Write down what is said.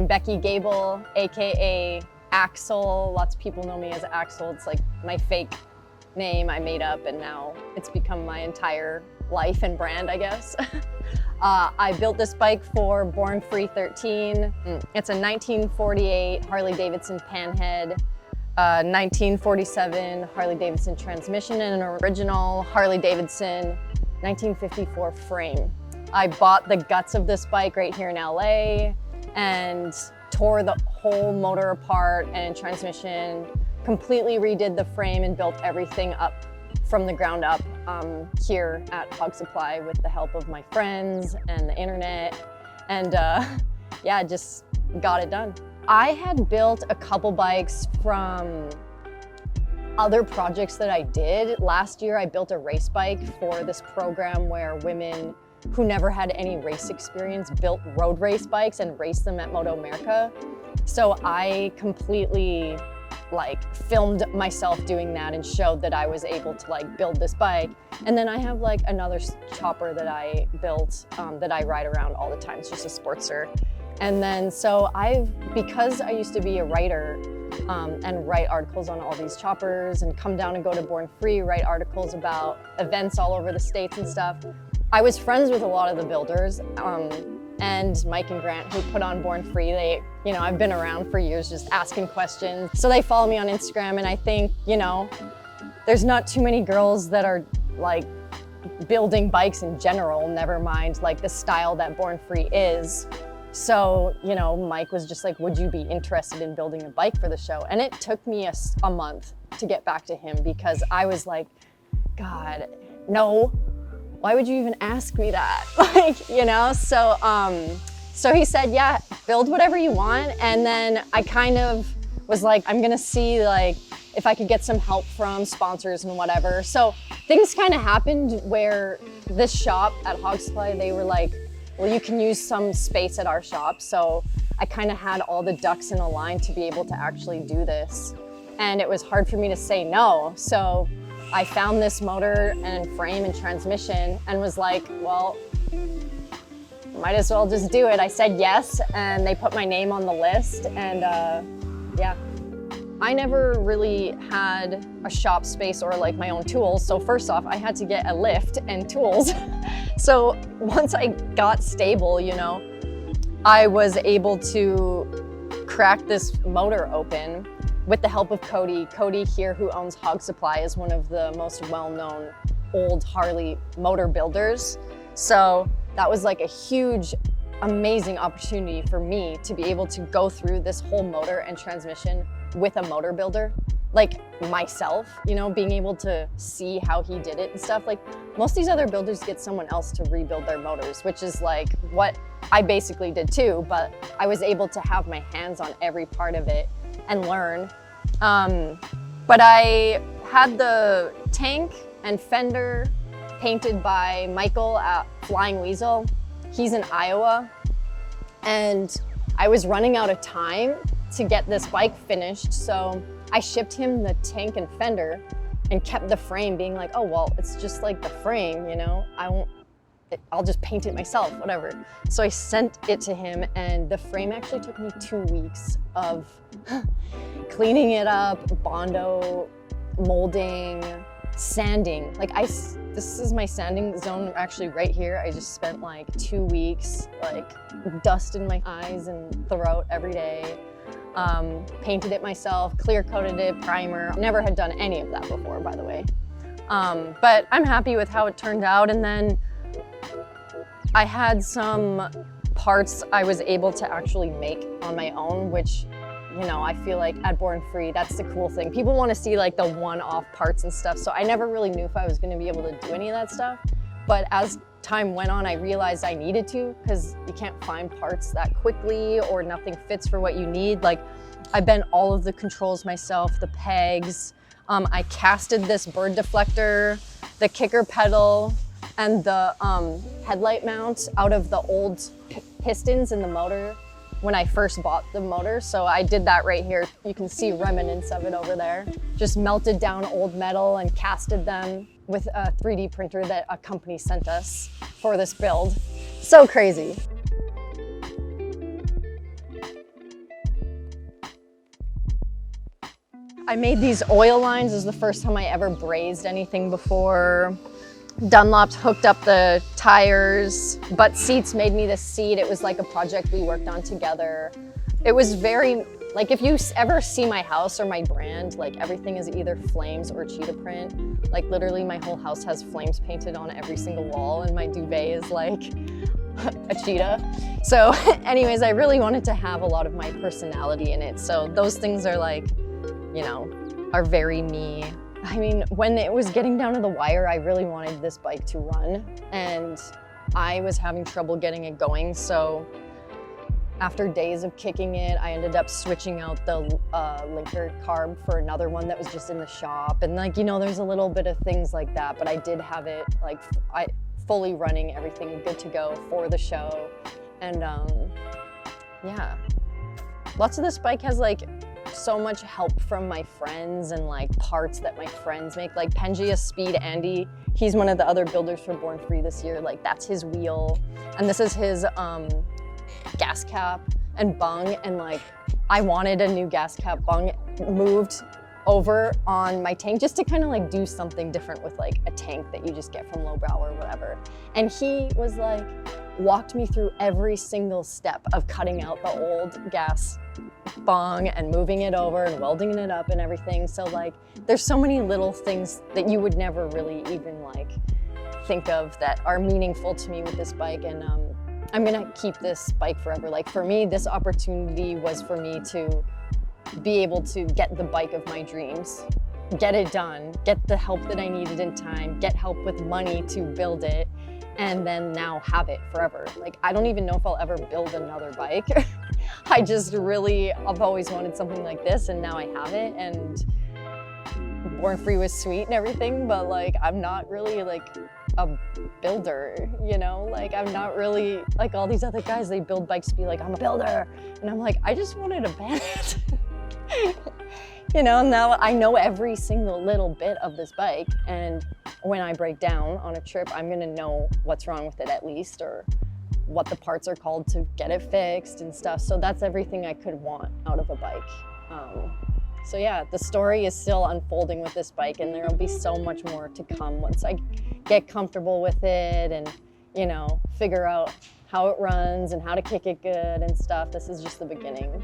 I'm Becky Goebel, AKA Axel. Lots of people know me as Axel. It's like my fake name I made up, and now it's become my entire life and brand, I guess. I built this bike for Born Free 13. It's a 1948 Harley Davidson Panhead, 1947 Harley Davidson transmission, and an original Harley Davidson 1954 frame. I bought the guts of this bike right here in LA and tore the whole motor apart and transmission, completely redid the frame and built everything up from the ground up here at Hog Supply with the help of my friends and the internet, and yeah, just got it done. I had built a couple bikes from other projects that I did. Last year I built a race bike for this program where women who never had any race experience built road race bikes and raced them at Moto America. So I completely filmed myself doing that and showed that I was able to build this bike. And then I have another chopper that I built that I ride around all the time. It's just a Sportster. And then so because I used to be a writer and write articles on all these choppers and come down and go to Born Free, write articles about events all over the States and stuff, I was friends with a lot of the builders, and Mike and Grant, who put on Born Free. I've been around for years just asking questions. So they follow me on Instagram, and I think, there's not too many girls that are building bikes in general, never mind the style that Born Free is. So, Mike was just like, would you be interested in building a bike for the show? And it took me a month to get back to him because I was like, God, no. Why would you even ask me that? So he said, yeah, build whatever you want. And then I kind of was like, I'm gonna see if I could get some help from sponsors and whatever. So things kind of happened where this shop at Hog Supply, they were like, well, you can use some space at our shop. So I kind of had all the ducks in a line to be able to actually do this. And it was hard for me to say no. So I found this motor and frame and transmission and was like, well, might as well just do it. I said yes, and they put my name on the list, and yeah. I never really had a shop space or my own tools. So first off, I had to get a lift and tools. So once I got stable, I was able to crack this motor open with the help of Cody. Cody here, who owns Hog Supply, is one of the most well-known old Harley motor builders. So that was a huge, amazing opportunity for me to be able to go through this whole motor and transmission with a motor builder, myself, being able to see how he did it and stuff. Most of these other builders get someone else to rebuild their motors, which is what I basically did too, but I was able to have my hands on every part of it and learn. But I had the tank and fender painted by Michael at Flying Weasel. He's in Iowa, and I was running out of time to get this bike finished, so I shipped him the tank and fender and kept the frame, being like, oh, well, it's just the frame, I'll just paint it myself, whatever. So I sent it to him, and the frame actually took me 2 weeks of cleaning it up, Bondo, molding, sanding. This is my sanding zone actually right here. I just spent 2 weeks, dust in my eyes and throat every day. Painted it myself, clear coated it, primer. Never had done any of that before, by the way. But I'm happy with how it turned out. And then I had some parts I was able to actually make on my own, which, I feel at Born Free, that's the cool thing. People want to see the one-off parts and stuff. So I never really knew if I was going to be able to do any of that stuff. But as time went on, I realized I needed to, because you can't find parts that quickly or nothing fits for what you need. I bent all of the controls myself, the pegs. I casted this bird deflector, the kicker pedal, and the headlight mount out of the old pistons in the motor when I first bought the motor. So I did that right here. You can see remnants of it over there. Just melted down old metal and casted them with a 3D printer that a company sent us for this build. So crazy. I made these oil lines. This is the first time I ever brazed anything before. Dunlop's hooked up the tires. Butt Seats made me this seat. It was like a project we worked on together. It was very, like if you ever see my house or my brand, like everything is either flames or cheetah print. Like literally my whole house has flames painted on every single wall and my duvet is like a cheetah. So anyways, I really wanted to have a lot of my personality in it. So those things are like, you know, are very me. I mean, when it was getting down to the wire, I really wanted this bike to run and I was having trouble getting it going. So after days of kicking it, I ended up switching out the linker carb for another one that was just in the shop. And like, you know, there's a little bit of things like that, but I did have it like fully running, everything good to go for the show. And yeah, lots of this bike has like so much help from my friends and like parts that my friends make. Like Pangea Speed Andy, he's one of the other builders for Born Free this year. Like that's his wheel. And this is his gas cap and bung. And like, I wanted a new gas cap bung moved over on my tank just to kind of like do something different with like a tank that you just get from Lowbrow or whatever. And he was like, walked me through every single step of cutting out the old gas bung and moving it over and welding it up and everything. So like, there's so many little things that you would never really even like think of that are meaningful to me with this bike. And I'm gonna keep this bike forever. Like for me, this opportunity was for me to be able to get the bike of my dreams, get it done, get the help that I needed in time, get help with money to build it, and then now have it forever. Like, I don't even know if I'll ever build another bike. I've always wanted something like this, and now I have it, and Born Free was sweet and everything, but like, I'm not really like a builder, you know? Like, I'm not really like all these other guys, they build bikes to be like, I'm a builder. And I'm like, I just wanted a Panhead. You know, now I know every single little bit of this bike, and when I break down on a trip, I'm gonna know what's wrong with it at least, or what the parts are called to get it fixed and stuff. So that's everything I could want out of a bike. So yeah, the story is still unfolding with this bike, and there will be so much more to come once I get comfortable with it and, you know, figure out how it runs and how to kick it good and stuff. This is just the beginning.